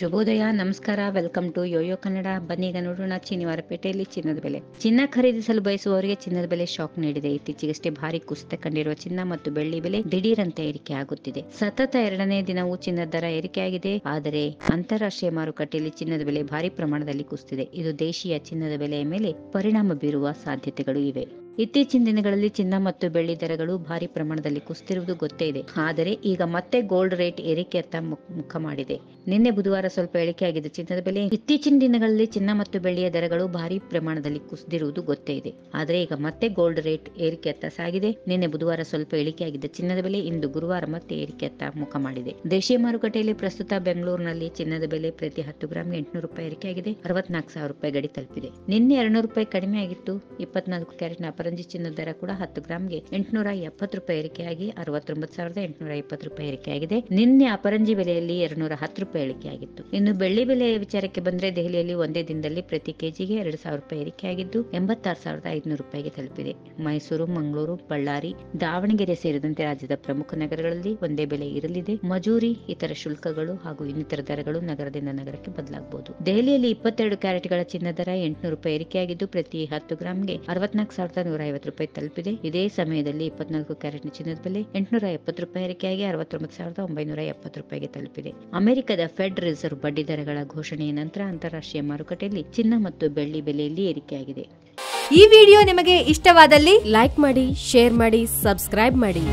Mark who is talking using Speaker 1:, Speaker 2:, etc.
Speaker 1: ಶುಭೋದಯ, ನಮಸ್ಕಾರ. Welcome to YoYo Kannada. ಬನ್ನೀಗ ನೋಡೋಣ ಶನಿವಾರಪೇಟೆಯಲ್ಲಿ ಚಿನ್ನದ ಬೆಲೆ. ಚಿನ್ನ ಖರೀದಿಸಲು ಬಯಸುವವರಿಗೆ ಚಿನ್ನದ ಬೆಲೆ ಶಾಕ್ ನೀಡಿದೆ. ಇತ್ತೀಚೆಗಷ್ಟೇ ಭಾರಿ ಕುಸಿತ ಕಂಡಿರುವ ಚಿನ್ನ ಮತ್ತು ಬೆಳ್ಳಿ ಬೆಲೆ ದಿಢೀರಂತೆ ಏರಿಕೆ ಆಗುತ್ತಿದೆ. ಸತತ 2ನೇ ದಿನವೂ ಚಿನ್ನದ ದರ ಏರಿಕೆಯಾಗಿದೆ. ಆದರೆ ಅಂತಾರಾಷ್ಟ್ರೀಯ ಮಾರುಕಟ್ಟೆಯಲ್ಲಿ ಚಿನ್ನದ ಬೆಲೆ ಭಾರಿ ಪ್ರಮಾಣದಲ್ಲಿ ಕುಸಿದಿದೆ. ಇದು ದೇಶೀಯ ಚಿನ್ನದ ಬೆಲೆಯ ಮೇಲೆ ಪರಿಣಾಮ ಬೀರುವ ಸಾಧ್ಯತೆಗಳು ಇವೆ. ಇತ್ತೀಚಿನ ದಿನಗಳಲ್ಲಿ ಚಿನ್ನ ಮತ್ತು ಬೆಳ್ಳಿ ದರಗಳು ಭಾರಿ ಪ್ರಮಾಣದಲ್ಲಿ ಕುಸಿತಿರುವುದು ಗೊತ್ತೇ ಇದೆ. ಆದರೆ ಈಗ ಮತ್ತೆ ಗೋಲ್ಡ್ ರೇಟ್ ಏರಿಕೆಯತ್ತ ಮುಖ ಮಾಡಿದೆ. ನಿನ್ನೆ ಬುಧವಾರ ಸ್ವಲ್ಪ ಇಳಿಕೆಯಾಗಿದ್ದ ಚಿನ್ನದ ಬೆಲೆ ಇತ್ತೀಚಿನ ದಿನಗಳಲ್ಲಿ ಚಿನ್ನ ಮತ್ತು ಬೆಳ್ಳಿಯ ದರಗಳು ಭಾರಿ ಪ್ರಮಾಣದಲ್ಲಿ ಕುಸಿದಿರುವುದು ಗೊತ್ತೇ ಇದೆ. ಆದರೆ ಈಗ ಮತ್ತೆ ಗೋಲ್ಡ್ ರೇಟ್ ಏರಿಕೆಯತ್ತ ಸಾಗಿದೆ. ನಿನ್ನೆ ಬುಧವಾರ ಸ್ವಲ್ಪ ಇಳಿಕೆಯಾಗಿದ್ದ ಚಿನ್ನದ ಬೆಲೆ ಇಂದು ಗುರುವಾರ ಮತ್ತೆ ಏರಿಕೆಯತ್ತ ಮುಖ ಮಾಡಿದೆ. ದೇಶೀಯ ಮಾರುಕಟ್ಟೆಯಲ್ಲಿ ಪ್ರಸ್ತುತ ಬೆಂಗಳೂರಿನಲ್ಲಿ ಚಿನ್ನದ ಬೆಲೆ ಪ್ರತಿ 10 ಗ್ರಾಂಗೆ 800 ರೂಪಾಯಿ ಏರಿಕೆಯಾಗಿದೆ. 64,000 ರೂಪಾಯಿ ಗಡಿ ತಲುಪಿದೆ. ನಿನ್ನೆ 200 ರೂಪಾಯಿ ಕಡಿಮೆ ಆಗಿತ್ತು. 24 ಕ್ಯಾರೆಟ್ನ ಅಪರಂಜಿ ಚಿನ್ನದ ದರ ಕೂಡ 10 ಗ್ರಾಂಗೆ 870 ರೂಪಾಯಿ ಏರಿಕೆಯಾಗಿ 69,820 ರೂಪಾಯಿ ಏರಿಕೆಯಾಗಿದೆ. ನಿನ್ನೆ ಅಪರಂಜಿ ಬೆಲೆಯಲ್ಲಿ 210 ರೂಪಾಯಿ ಇಳಿಕೆಯಾಗಿತ್ತು. ಇನ್ನು ಬೆಳ್ಳಿ ಬೆಲೆಯ ವಿಚಾರಕ್ಕೆ ಬಂದ್ರೆ ದೆಹಲಿಯಲ್ಲಿ ಒಂದೇ ದಿನದಲ್ಲಿ ಪ್ರತಿ ಕೆಜಿಗೆ 2,000 ರೂಪಾಯಿ ಏರಿಕೆಯಾಗಿದ್ದು 86,500 ರೂಪಾಯಿಗೆ ತಲುಪಿದೆ. ಮೈಸೂರು, ಮಂಗಳೂರು, ಬಳ್ಳಾರಿ, ದಾವಣಗೆರೆ ಸೇರಿದಂತೆ ರಾಜ್ಯದ ಪ್ರಮುಖ ನಗರಗಳಲ್ಲಿ ಒಂದೇ ಬೆಲೆ ಇರಲಿದೆ. ಮಜೂರಿ, ಇತರ ಶುಲ್ಕಗಳು ಹಾಗೂ ಇನ್ನಿತರ ದರಗಳು ನಗರದಿಂದ ನಗರಕ್ಕೆ ಬದಲಾಗಬಹುದು. ದೆಹಲಿಯಲ್ಲಿ 22 ಕ್ಯಾರೆಟ್ಗಳ ಚಿನ್ನ ದರ 800 ರೂಪಾಯಿ ಏರಿಕೆಯಾಗಿದ್ದು ಪ್ರತಿ 10 ಗ್ರಾಂಗೆ 64,150 ರೂಪಾಯಿ ತಲುಪಿದೆ. ಇದೇ ಸಮಯದಲ್ಲಿ 24 ಕ್ಯಾರೆಟ್ನ ಚಿನ್ನದ ಬೆಲೆ 870 ರೂಪಾಯಿ ಏರಿಕೆಯಾಗಿ 69,970 ರೂಪಾಯಿಗೆ ತಲುಪಿದೆ. ಅಮೆರಿಕದ ಫೆಡ್ ರಿಸರ್ವ್ ಬಡ್ಡಿ ದರಗಳ ಘೋಷಣೆಯ ನಂತರ ಅಂತಾರಾಷ್ಟ್ರೀಯ ಮಾರುಕಟ್ಟೆಯಲ್ಲಿ ಚಿನ್ನ ಮತ್ತು ಬೆಳ್ಳಿ ಬೆಲೆಯಲ್ಲಿ ಏರಿಕೆಯಾಗಿದೆ.
Speaker 2: ಈ ವಿಡಿಯೋ ನಿಮಗೆ ಇಷ್ಟವಾದಲ್ಲಿ ಲೈಕ್ ಮಾಡಿ, ಶೇರ್ ಮಾಡಿ, ಸಬ್ಸ್ಕ್ರೈಬ್ ಮಾಡಿ.